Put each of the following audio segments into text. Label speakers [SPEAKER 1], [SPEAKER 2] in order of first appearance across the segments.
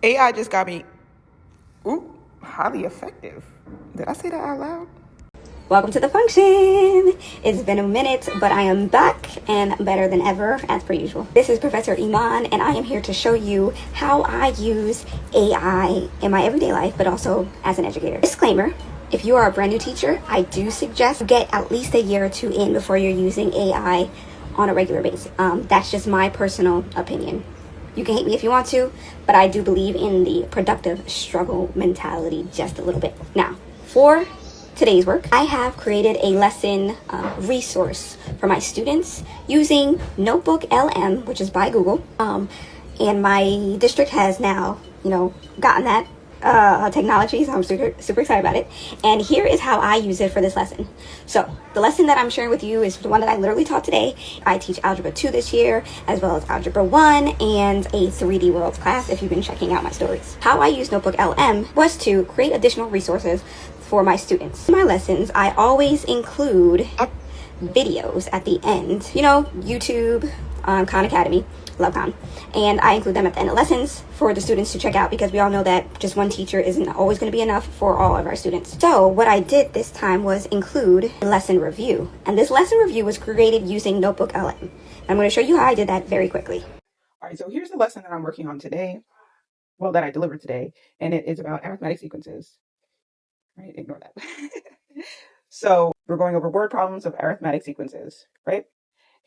[SPEAKER 1] AI just got me, ooh, highly effective. Did I say that out loud?
[SPEAKER 2] Welcome to the function. It's been a minute, but I am back and better than ever as per usual. This is Professor Iman, and I am here to show you how I use AI in my everyday life, but also as an educator. Disclaimer, if you are a brand new teacher, I do suggest get at least a year or two in before you're using AI on a regular basis. That's just my personal opinion. You can hate me if you want to, but I do believe in the productive struggle mentality just a little bit. Now, for today's work, I have created a lesson resource for my students using NotebookLM, which is by Google. And my district has now, gotten that technology, so I'm super excited about it. And here is how I use it for this lesson. So the lesson that I'm sharing with you is the one that I literally taught today. I teach Algebra 2 this year, as well as Algebra 1 and a 3D Worlds class, if you've been checking out my stories. How I use NotebookLM was to create additional resources for my students. In my lessons, I always include videos at the end. YouTube, Khan Academy, love Khan. And I include them at the end of lessons for the students to check out, because we all know that just one teacher isn't always going to be enough for all of our students. So what I did this time was include a lesson review. And this lesson review was created using NotebookLM. And I'm going to show you how I did that very quickly.
[SPEAKER 1] All right, so here's the lesson that I'm working on today. Well, that I delivered today, and it is about arithmetic sequences. Right, ignore that. So we're going over word problems of arithmetic sequences, right?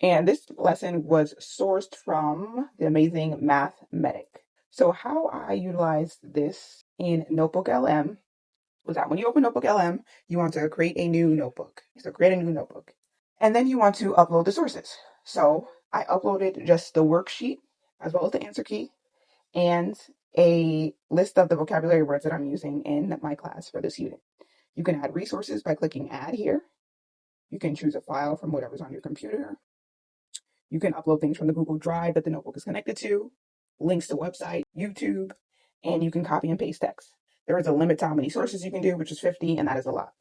[SPEAKER 1] And this lesson was sourced from the amazing Mathematic. So how I utilized this in NotebookLM was that when you open NotebookLM, you want to create a new notebook. So create a new notebook. And then you want to upload the sources. So I uploaded just the worksheet as well as the answer key and a list of the vocabulary words that I'm using in my class for this unit. You can add resources by clicking add here. You can choose a file from whatever's on your computer. You can upload things from the Google Drive that the notebook is connected to, links to website, YouTube, and you can copy and paste text. There is a limit to how many sources you can do, which is 50, and that is a lot.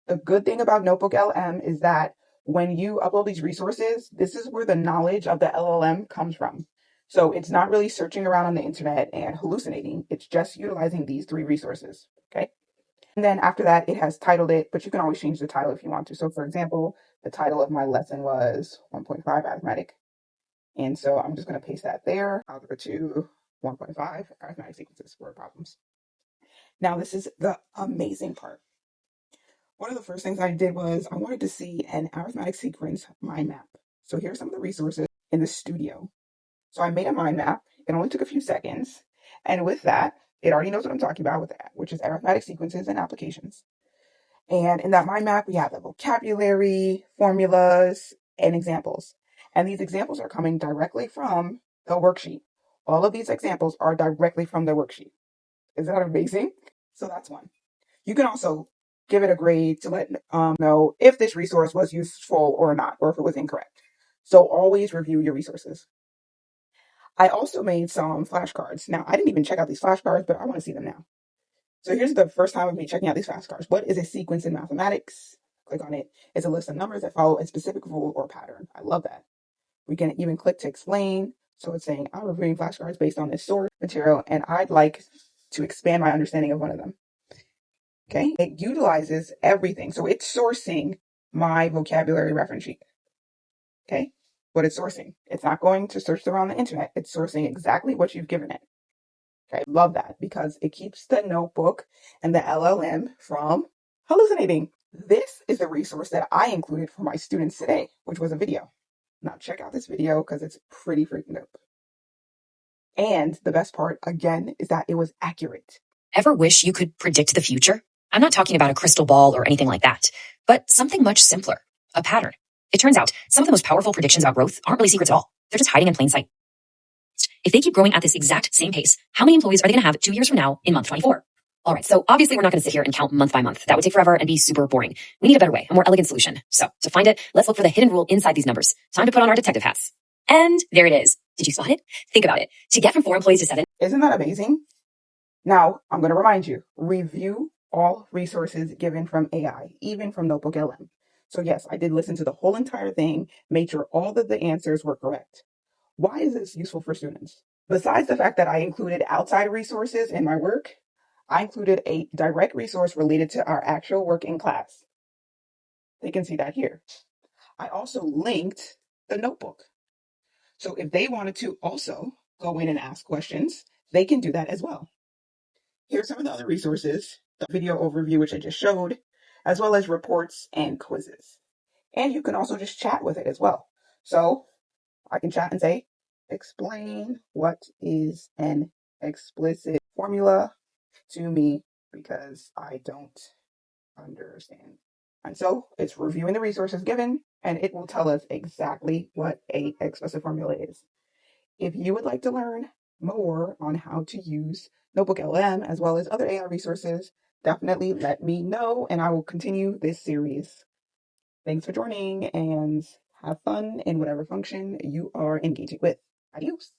[SPEAKER 1] The good thing about NotebookLM is that when you upload these resources, this is where the knowledge of the LLM comes from. So it's not really searching around on the internet and hallucinating. It's just utilizing these 3 resources, okay? And then after that, it has titled it, but you can always change the title if you want to. So for example, the title of my lesson was 1.5 arithmetic. And so I'm just going to paste that there. Algebra 2, 1.5 arithmetic sequences, word problems. Now this is the amazing part. One of the first things I did was I wanted to see an arithmetic sequence mind map. So here's some of the resources in the studio. So I made a mind map. It only took a few seconds. And with that, it already knows what I'm talking about with that, which is arithmetic sequences and applications. And in that mind map, we have the vocabulary, formulas, and examples. And these examples are coming directly from the worksheet. All of these examples are directly from the worksheet. Is that amazing? So that's one. You can also give it a grade to let know if this resource was useful or not, or if it was incorrect. So always review your resources. I also made some flashcards. Now, I didn't even check out these flashcards, but I want to see them now. So here's the first time of me checking out these flashcards. What is a sequence in mathematics? Click on it. It's a list of numbers that follow a specific rule or pattern. I love that. We can even click to explain. So it's saying, I'm reviewing flashcards based on this source material, and I'd like to expand my understanding of one of them. Okay. It utilizes everything. So it's sourcing my vocabulary reference sheet. Okay. What it's sourcing. It's not going to search around the internet. It's sourcing exactly what you've given it. Okay. Love that because it keeps the notebook and the LLM from hallucinating. This is the resource that I included for my students today, which was a video. Now check out this video because it's pretty freaking dope. And the best part, again, is that it was accurate.
[SPEAKER 3] Ever wish you could predict the future? I'm not talking about a crystal ball or anything like that, but something much simpler, a pattern. It turns out some of the most powerful predictions about growth aren't really secrets at all. They're just hiding in plain sight. If they keep growing at this exact same pace, how many employees are they going to have 2 years from now in month 24? All right, so obviously we're not going to sit here and count month by month. That would take forever and be super boring. We need a better way, a more elegant solution. So to find it, let's look for the hidden rule inside these numbers. Time to put on our detective hats. And there it is. Did you spot it? Think about it. To get from 4 employees to 7.
[SPEAKER 1] Isn't that amazing? Now, I'm going to remind you, review all resources given from AI, even from NotebookLM. So yes, I did listen to the whole entire thing, made sure all of the answers were correct. Why is this useful for students? Besides the fact that I included outside resources in my work, I included a direct resource related to our actual work in class. They can see that here. I also linked the notebook. So if they wanted to also go in and ask questions, they can do that as well. Here's some of the other resources, the video overview, which I just showed, as well as reports and quizzes. And you can also just chat with it as well. So I can chat and say, explain what is an explicit formula to me because I don't understand. And so it's reviewing the resources given, and it will tell us exactly what a explicit formula is. If you would like to learn more on how to use NotebookLM as well as other AI resources, definitely let me know and I will continue this series. Thanks for joining and have fun in whatever function you are engaging with. Adios.